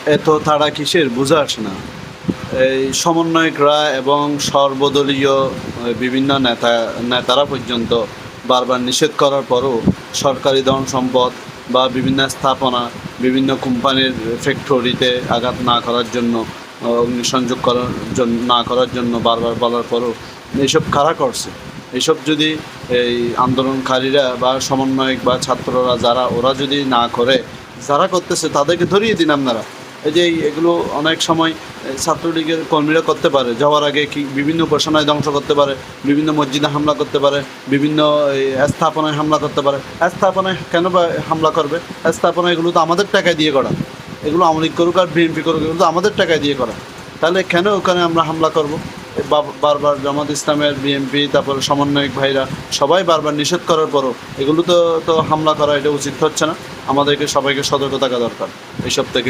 এত তাড়া কিসের বোঝা আসে না। এই সমন্বয়করা এবং সর্বদলীয় বিভিন্ন নেতারা পর্যন্ত বারবার নিষেধ করার পরও সরকারি ধন সম্পদ বা বিভিন্ন স্থাপনা, বিভিন্ন কোম্পানির ফ্যাক্টরিতে আঘাত না করার জন্য, অগ্নিসংযোগ না করার জন্য বারবার বলার পরও এইসব কারা করছে? এইসব যদি এই আন্দোলনকারীরা বা সমন্বয়ক বা ছাত্ররা ওরা যদি না করে, যারা করতেছে তাদেরকে ধরিয়ে দিন আপনারা। এই যে এগুলো অনেক সময় ছাত্রলীগের কর্মীরা করতে পারে, যাওয়ার আগে কি বিভিন্ন উপাসনায় ধ্বংস করতে পারে, বিভিন্ন মসজিদে হামলা করতে পারে, বিভিন্ন স্থাপনায় হামলা করতে পারে। স্থাপনায় কেন বা হামলা করবে? স্থাপনা এগুলো তো আমাদের টাকায় দিয়ে করা, এগুলো আওয়ামী লীগ করুক আর বিএনপি করুক, এগুলো তো আমাদের টাকায় দিয়ে করা। তাহলে কেন ওখানে আমরা হামলা করব? বারবার জামাত ইসলামের, বিএনপি, তারপরে সমন্বয়ক ভাইরা সবাই বারবার নিষেধ করার পরও এগুলো তো হামলা করা এটা উচিত হচ্ছে না। আমাদেরকে সবাইকে সতর্ক থাকা দরকার এইসব থেকে।